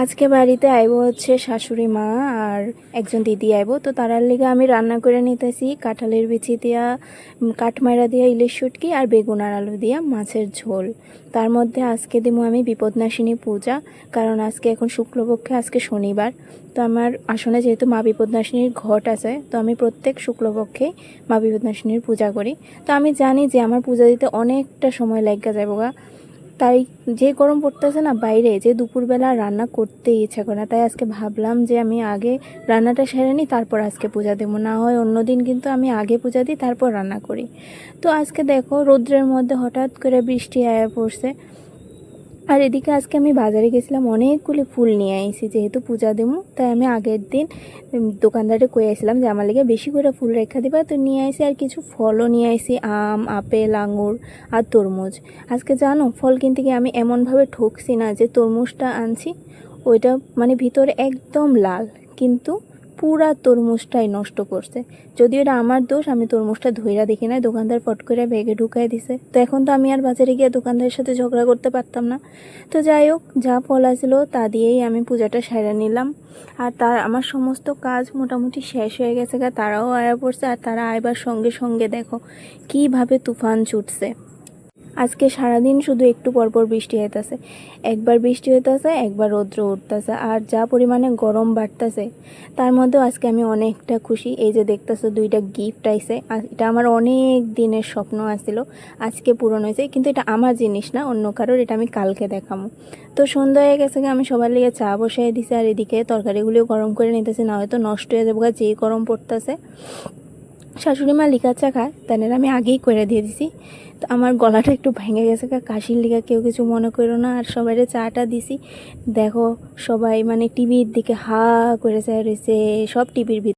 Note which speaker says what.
Speaker 1: আজকে বাড়িতে আইবো হচ্ছে শাশুড়ি মা আর একজন দিদি আইবো, তো তারার লিগে আমি রান্না করে নিতেছি কাঁঠালের বিচি দিয়া, কাঠমাইরা দিয়া ইলিশ শুটকি আর বেগুন আর আলু দিয়া মাছের ঝোল। তার মধ্যে আজকে দিমু আমি বিপদনাশিনী পূজা, কারণ আজকে এখন শুক্লপক্ষে, আজকে শনিবার। তো আমার আসনে যেহেতু মা বিপদনাশিনীর ঘট আছে, তো আমি প্রত্যেক শুক্লপক্ষে মা বিপদনাশিনীর পূজা করি। তো আমি জানি যে আমার পূজা দিতে অনেকটা সময় লাগা যাবো গা, তাই যে গরম পড়তেছে না বাইরে, যে দুপুরবেলা রান্না করতেই ইচ্ছা করে না। তাই আজকে ভাবলাম যে আমি আগে রান্নাটা সেরে নিই, তারপর আজকে পূজা দেবো। না হয় অন্যদিন কিন্তু আমি আগে পূজা দিই তারপর রান্না করি। তো আজকে দেখো রৌদ্রের মধ্যে হঠাৎ করে বৃষ্টি আয়া পড়ছে। আর এদিকে আজকে আমি বাজারে গেছিলাম, অনেকগুলি ফুল নিয়ে আইছি, যেহেতু পূজা দেবো তাই আমি আগের দিন দোকানদারে কয়ে আসছিলাম যে আমার লেগে বেশি করে ফুল রেখা দিবা। তো নিয়ে আইছি আর কিছু ফলও নিয়ে আইছি, আম, আপেল, আঙুর আর তরমুজ। আজকে জানো ফল কিনতে গিয়ে আমি এমনভাবে ঠকছি না, যে তরমুজটা আনছি ওইটা মানে ভিতরে একদম লাল, কিন্তু পুরা তরমুজটাই নষ্ট করছে। যদিও এটা আমার দোষ, আমি তরমুজটা ধইরা দেখি না, দোকানদার পট করে ব্যাগে ঢুকাই দিছে। তো এখন তো আমি আর বাজারে গিয়ে দোকানদারের সাথে ঝগড়া করতে পারতাম না। তো যাই হোক, যা ফল আসলো তা দিয়েই আমি পূজাটা সেরে নিলাম। আর তার আমার সমস্ত কাজ মোটামুটি শেষ হয়ে গেছে, তারাও আয়া পড়ছে। আর তারা আইবার সঙ্গে সঙ্গে দেখো কিভাবে তুফান ছুটছে। আজকে সারাদিন শুধু একটু পরপর বৃষ্টি হইতেছে, একবার বৃষ্টি হইতেছে, একবার রৌদ্র উঠতেছে, আর যা পরিমাণে গরম বাড়তেছে। তার মধ্যেও আজকে আমি অনেকটা খুশি। এই যে দেখতেছো দুইটা গিফট আইছে, আর এটা আমার অনেক দিনের স্বপ্ন আছিল, আজকে পূরণ হয়েছে। কিন্তু এটা আমার জিনিস না, অন্য কারোর, এটা আমি কালকে দেখাবো। তো সন্ধ্যা হয়ে গেছে, আমি সবার লিগে চা বসাই দিছি, আর এদিকে তরকারিগুলিও গরম করে নিতেছি, না হয়তো নষ্ট হয়ে যাবো যেই গরম পড়তেছে। শাশুড়ি মা লিকা চা খায়, তাই আমি আগেই করে দিয়ে দিছি। তো আমার গলাটা একটু ভেঙে গেছে, কাশির লিগা কেউ কিছু মনে করো না। আর সবাইরে চাটা দিছি, দেখো সবাই মানে টিভির দিকে হা করে চাই রয়েছে, সব টিভির ভিতরে।